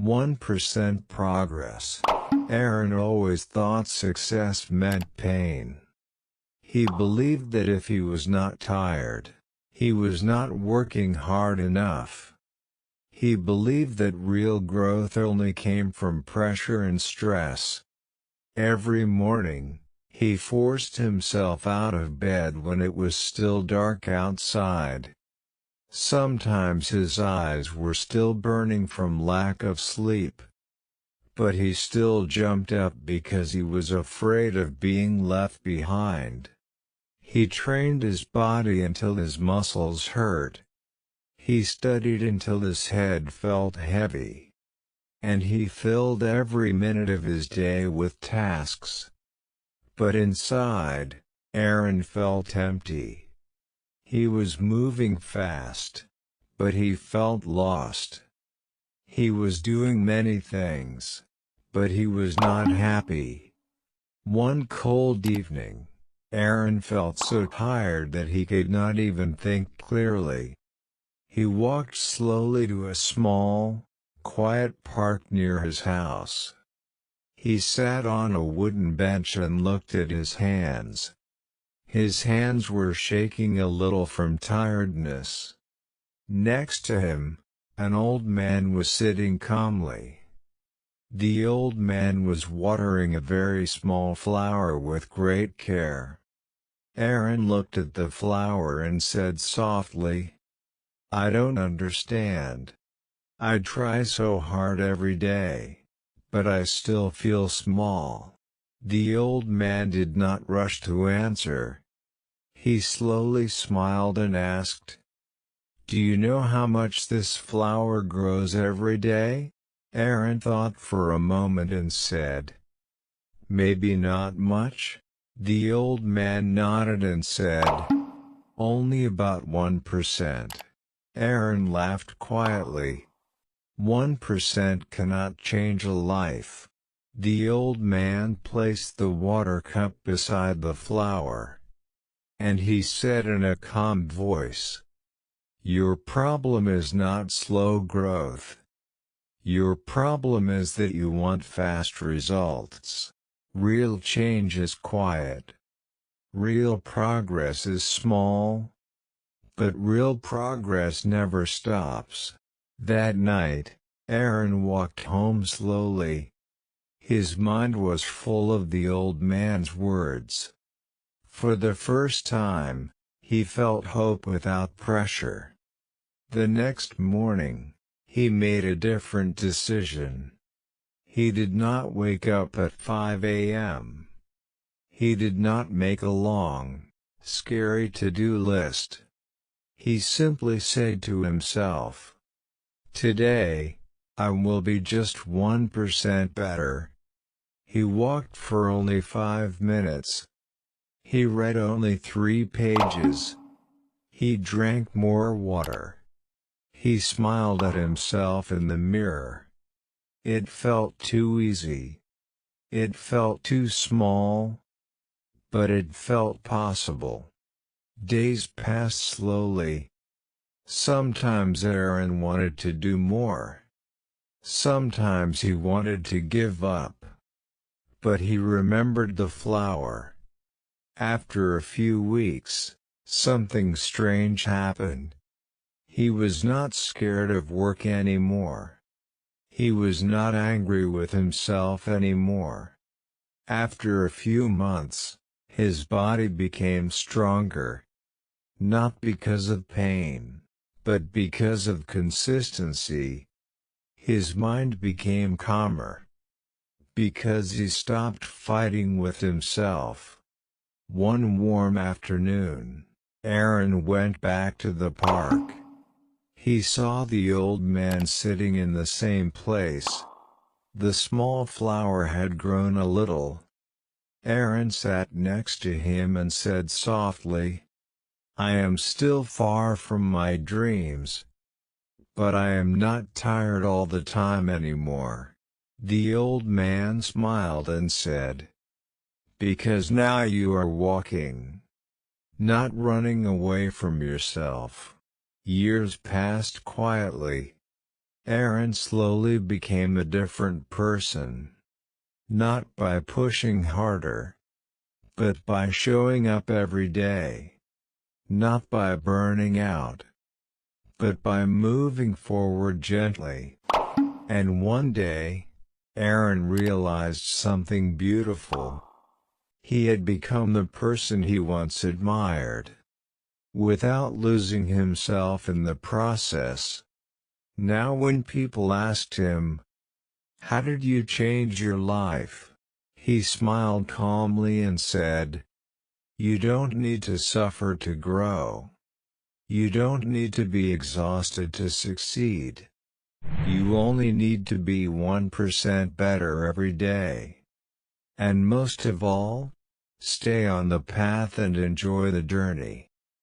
1% progress. Aaron always thought success meant pain. He believed that if he was not tired, he was not working hard enough. He believed that real growth only came from pressure and stress. Every morning, he forced himself out of bed when it was still dark outside. Sometimes his eyes were still burning from lack of sleep. But he still jumped up because he was afraid of being left behind. He trained his body until his muscles hurt. He studied until his head felt heavy. And he filled every minute of his day with tasks. But inside, Aaron felt empty. He was moving fast, but he felt lost. He was doing many things, but he was not happy. One cold evening, Aaron felt so tired that he could not even think clearly. He walked slowly to a small, quiet park near his house. He sat on a wooden bench and looked at his hands. His hands were shaking a little from tiredness. Next to him, an old man was sitting calmly. The old man was watering a very small flower with great care. Aaron looked at the flower and said softly, "I don't understand. I try so hard every day, but I still feel small." The old man did not rush to answer. He slowly smiled and asked, "Do you know how much this flower grows every day?" Aaron thought for a moment and said, "Maybe not much." The old man nodded and said, "Only about 1%. Aaron laughed quietly. 1% cannot change a life. The old man placed the water cup beside the flower. And he said in a calm voice, "Your problem is not slow growth. Your problem is that you want fast results. Real change is quiet. Real progress is small. But real progress never stops." That night, Aaron walked home slowly. His mind was full of the old man's words. For the first time, he felt hope without pressure. The next morning, he made a different decision. He did not wake up at 5 a.m. He did not make a long, scary to-do list. He simply said to himself, "Today, I will be just 1% better." He walked for only 5 minutes. He read only 3 pages. He drank more water. He smiled at himself in the mirror. It felt too easy. It felt too small. But it felt possible. Days passed slowly. Sometimes Aaron wanted to do more. Sometimes he wanted to give up. But he remembered the flower. After a few weeks, something strange happened. He was not scared of work anymore. He was not angry with himself anymore. After a few months, his body became stronger. Not because of pain, but because of consistency. His mind became calmer. Because he stopped fighting with himself. One warm afternoon, Aaron went back to the park. He saw the old man sitting in the same place. The small flower had grown a little. Aaron sat next to him and said softly, "I am still far from my dreams. But I am not tired all the time anymore." The old man smiled and said, "Because now you are walking, not running away from yourself." Years passed quietly. Aaron slowly became a different person. Not by pushing harder, but by showing up every day. Not by burning out, but by moving forward gently. And one day, Aaron realized something beautiful. He had become the person he once admired, without losing himself in the process. Now when people asked him, "How did you change your life?" he smiled calmly and said, "You don't need to suffer to grow. You don't need to be exhausted to succeed. You only need to be 1% better every day. And most of all, stay on the path and enjoy the journey."